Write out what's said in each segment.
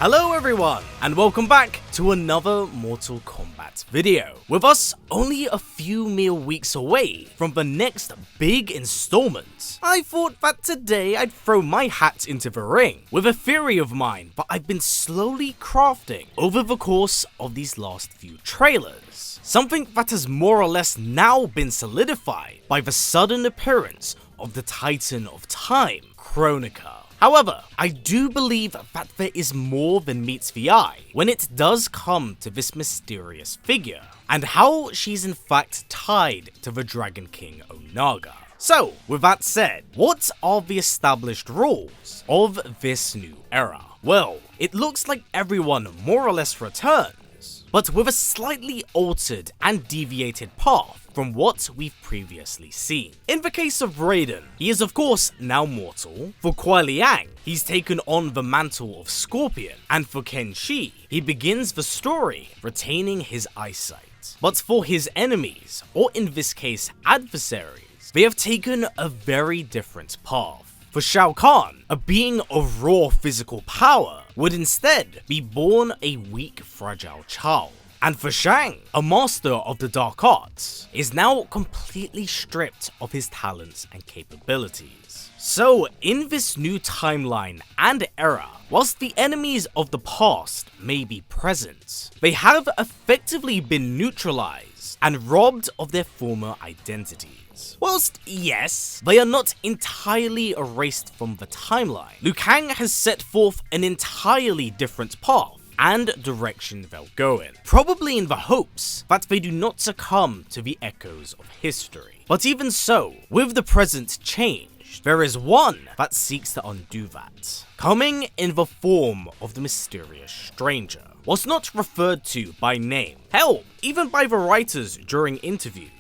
Hello everyone, and welcome back to another Mortal Kombat video. With us only a few mere weeks away from the next big installment, I thought that today I'd throw my hat into the ring with a theory of mine that I've been slowly crafting over the course of these last few trailers. Something that has more or less now been solidified by the sudden appearance of the Titan of Time, Kronika. However, I do believe that there is more than meets the eye when it does come to this mysterious figure, and how she's in fact tied to the Dragon King Onaga. So, with that said, what are the established rules of this new era? Well, it looks like everyone more or less returns, but with a slightly altered and deviated path from what we've previously seen. In the case of Raiden, he is of course now mortal. For Kuai Liang, he's taken on the mantle of Scorpion, and for Ken Shi, he begins the story retaining his eyesight. But for his enemies, or in this case adversaries, they have taken a very different path. For Shao Kahn, a being of raw physical power, would instead be born a weak, fragile child. And for Shang, a master of the dark arts, is now completely stripped of his talents and capabilities. So in this new timeline and era, whilst the enemies of the past may be present, they have effectively been neutralized and robbed of their former identities. Whilst, yes, they are not entirely erased from the timeline, Liu Kang has set forth an entirely different path and direction they'll go in, probably in the hopes that they do not succumb to the echoes of history. But even so, with the present change, there is one that seeks to undo that, coming in the form of the mysterious stranger. Whilst not referred to by name, hell, even by the writers during interviews,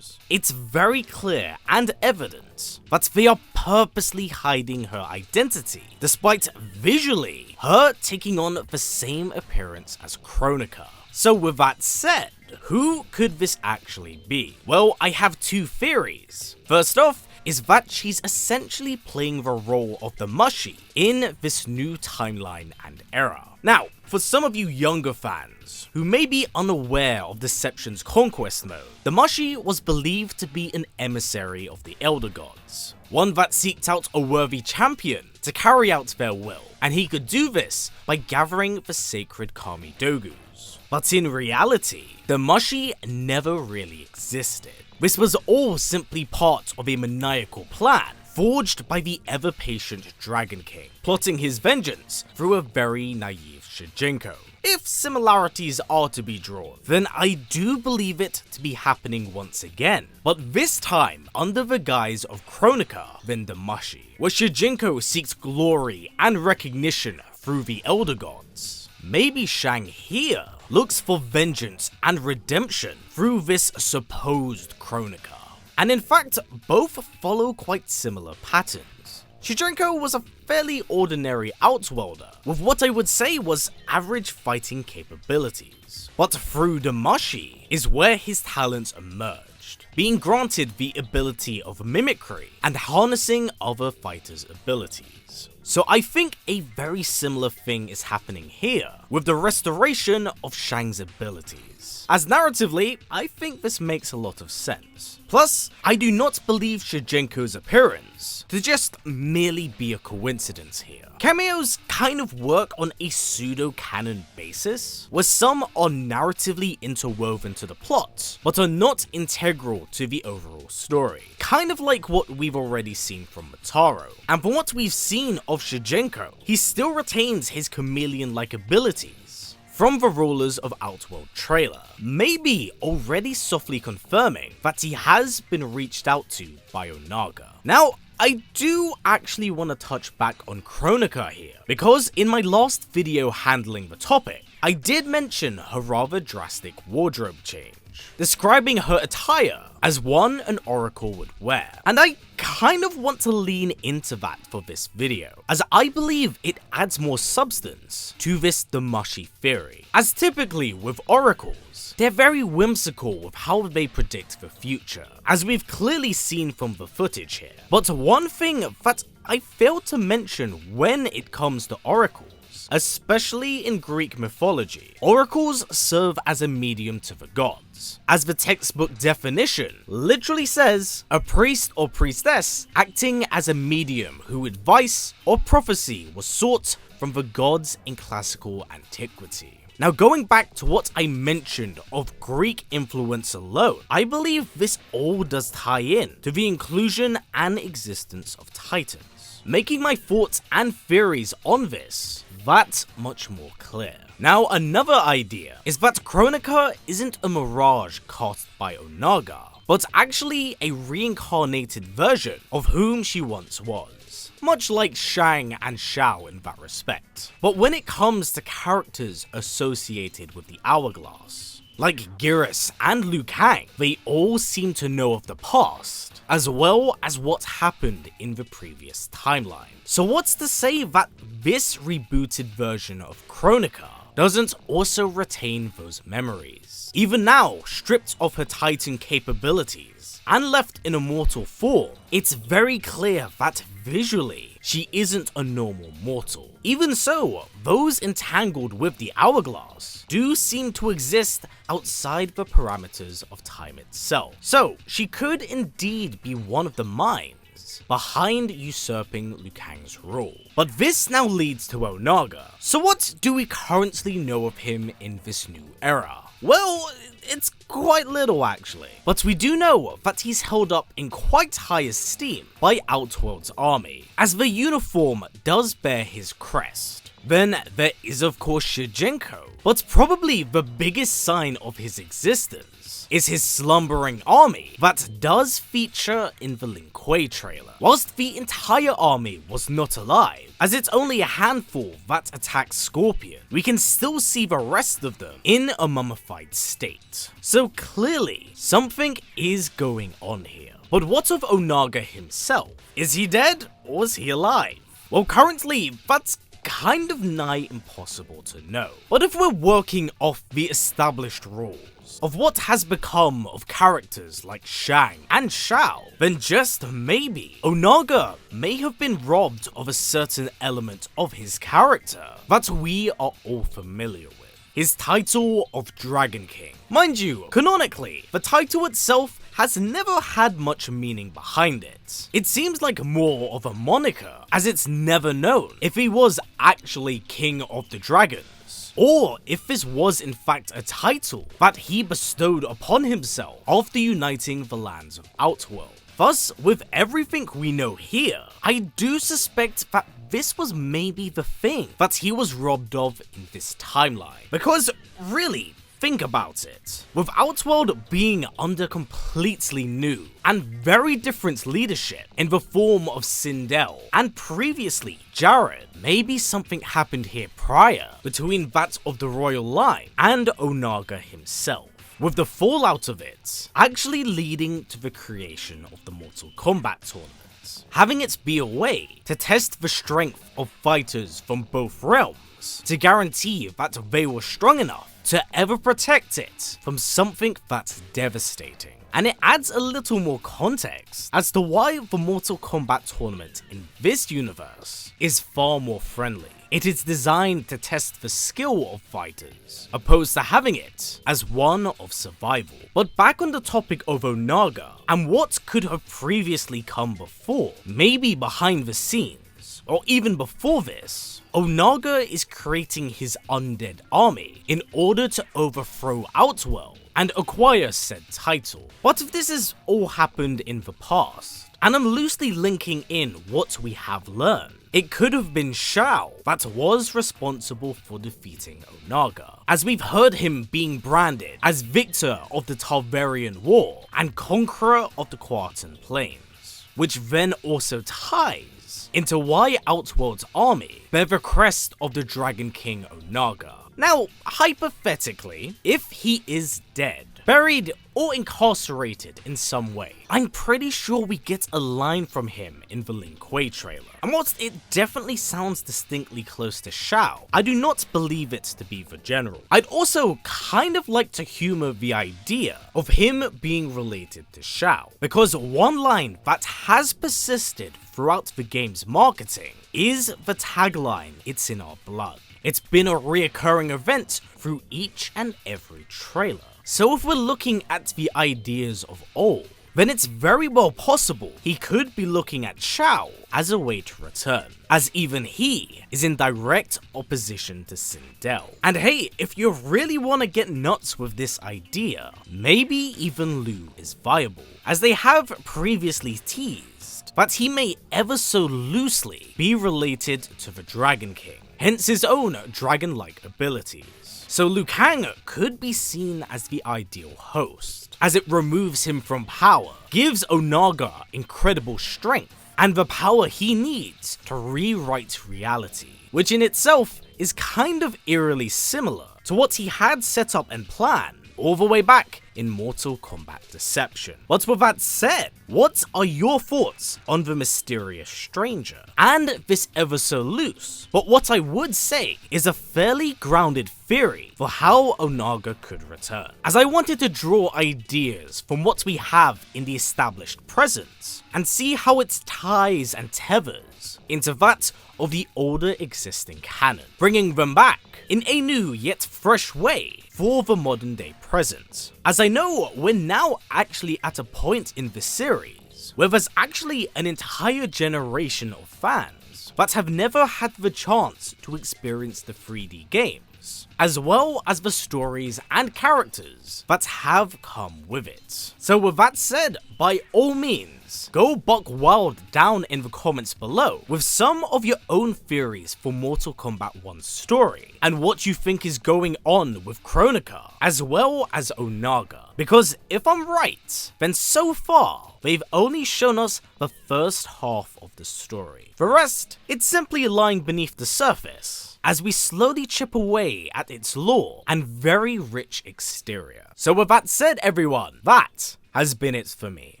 it's very clear and evident that they are purposely hiding her identity, despite visually her taking on the same appearance as Kronika. So with that said, who could this actually be? Well, I have two theories. First off, is that she's essentially playing the role of the Mushi in this new timeline and era. Now, for some of you younger fans who may be unaware of Deception's Conquest mode, the Mushi was believed to be an emissary of the Elder Gods, one that seeked out a worthy champion to carry out their will, and he could do this by gathering the sacred Kami Dogus. But in reality, the Mushi never really existed. This was all simply part of a maniacal plan forged by the ever-patient Dragon King, plotting his vengeance through a very naive Shujinko. If similarities are to be drawn, then I do believe it to be happening once again, but this time under the guise of Kronika than the Mushi, where Shujinko seeks glory and recognition through the Elder Gods. Maybe Shang here looks for vengeance and redemption through this supposed Kronika. And in fact, both follow quite similar patterns. Shujinko was a fairly ordinary outworlder, with what I would say was average fighting capabilities. But through the Mushi is where his talents emerged, being granted the ability of mimicry and harnessing other fighters' abilities. So I think a very similar thing is happening here, with the restoration of Shang's abilities. As narratively, I think this makes a lot of sense. Plus, I do not believe Shujinko's appearance to just merely be a coincidence here. Cameos kind of work on a pseudo-canon basis, where some are narratively interwoven to the plot, but are not integral to the overall story. Kind of like what we've already seen from Motaro. And from what we've seen of Shujinko, he still retains his chameleon-like abilities from the Rulers of Outworld trailer, maybe already softly confirming that he has been reached out to by Onaga. Now, I do actually want to touch back on Kronika here, because in my last video handling the topic, I did mention her rather drastic wardrobe change, describing her attire as one an Oracle would wear, and I kind of want to lean into that for this video, as I believe it adds more substance to this Mushi theory, as typically with Oracles, they're very whimsical with how they predict the future, as we've clearly seen from the footage here. But one thing that I failed to mention when it comes to Oracles especially in Greek mythology. Oracles serve as a medium to the gods, as the textbook definition literally says, a priest or priestess acting as a medium whose advice or prophecy was sought from the gods in classical antiquity. Now, going back to what I mentioned of Greek influence alone, I believe this all does tie in to the inclusion and existence of Titans, making my thoughts and theories on this that much more clear. Now, another idea is that Kronika isn't a mirage cast by Onaga, but actually a reincarnated version of whom she once was, much like Shang and Shao in that respect. But when it comes to characters associated with the Hourglass, like Geras and Liu Kang, they all seem to know of the past, as well as what happened in the previous timeline. So what's to say that this rebooted version of Kronika doesn't also retain those memories? Even now, stripped of her Titan capabilities and left in a mortal form, it's very clear that visually, she isn't a normal mortal. Even so, those entangled with the Hourglass do seem to exist outside the parameters of time itself. So, she could indeed be one of the minds behind usurping Liu Kang's rule. But this now leads to Onaga. So what do we currently know of him in this new era? Well, it's quite little actually, but we do know that he's held up in quite high esteem by Outworld's army, as the uniform does bear his crest. Then there is of course Shigenko, but probably the biggest sign of his existence is his slumbering army that does feature in the Lin Kuei trailer, whilst the entire army was not alive, as it's only a handful that attack Scorpion. We can still see the rest of them in a mummified state. So clearly, something is going on here. But what of Onaga himself? Is he dead or is he alive? Well, currently, that's kind of nigh impossible to know. But if we're working off the established rules of what has become of characters like Shang and Shao, then just maybe Onaga may have been robbed of a certain element of his character that we are all familiar with. His title of Dragon King. Mind you, canonically, the title itself has never had much meaning behind it. It seems like more of a moniker, as it's never known if he was actually King of the Dragons, or if this was in fact a title that he bestowed upon himself after uniting the lands of Outworld. Thus, with everything we know here, I do suspect that this was maybe the thing that he was robbed of in this timeline. Because really, think about it. With Outworld being under completely new and very different leadership in the form of Sindel and previously Jared, maybe something happened here prior between that of the royal line and Onaga himself, with the fallout of it actually leading to the creation of the Mortal Kombat tournament, having it be a way to test the strength of fighters from both realms to guarantee that they were strong enough to ever protect it from something that's devastating. And it adds a little more context as to why the Mortal Kombat tournament in this universe is far more friendly. It is designed to test the skill of fighters, opposed to having it as one of survival. But back on the topic of Onaga, and what could have previously come before, maybe behind the scenes, or even before this, Onaga is creating his undead army in order to overthrow Outworld and acquire said title. But if this has all happened in the past, and I'm loosely linking in what we have learned, it could have been Shao that was responsible for defeating Onaga, as we've heard him being branded as victor of the Tarvarian War and conqueror of the Quartan Plains, which then also ties into why Outworld's army bear the crest of the Dragon King Onaga. Now, hypothetically, if he is dead, buried or incarcerated in some way, I'm pretty sure we get a line from him in the Lin Kuei trailer. And whilst it definitely sounds distinctly close to Shao, I do not believe it to be the general. I'd also kind of like to humor the idea of him being related to Shao, because one line that has persisted throughout the game's marketing is the tagline, "It's in our blood." It's been a reoccurring event through each and every trailer. So if we're looking at the ideas of old, then it's very well possible he could be looking at Shao as a way to return, as even he is in direct opposition to Sindel. And hey, if you really want to get nuts with this idea, maybe even Lu is viable, as they have previously teased that he may ever so loosely be related to the Dragon King, hence his own dragon-like abilities. So Liu Kang could be seen as the ideal host, as it removes him from power, gives Onaga incredible strength, and the power he needs to rewrite reality, which in itself is kind of eerily similar to what he had set up and planned all the way back in Mortal Kombat Deception. But with that said, what are your thoughts on the mysterious stranger and this ever so loose, but what I would say is a fairly grounded theory for how Onaga could return, as I wanted to draw ideas from what we have in the established present and see how it ties and tethers into that of the older existing canon, bringing them back in a new yet fresh way for the modern day present. As I know we're now actually at a point in the series where there's actually an entire generation of fans that have never had the chance to experience the 3D games, as well as the stories and characters that have come with it. So with that said, by all means, go buck wild down in the comments below with some of your own theories for Mortal Kombat 1's story, and what you think is going on with Kronika, as well as Onaga. Because if I'm right, then so far, they've only shown us the first half of the story. The rest, it's simply lying beneath the surface, as we slowly chip away at its lore and very rich exterior. So with that said everyone, that has been it for me.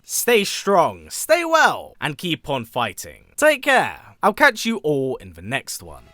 Stay strong, stay well, and keep on fighting. Take care. I'll catch you all in the next one.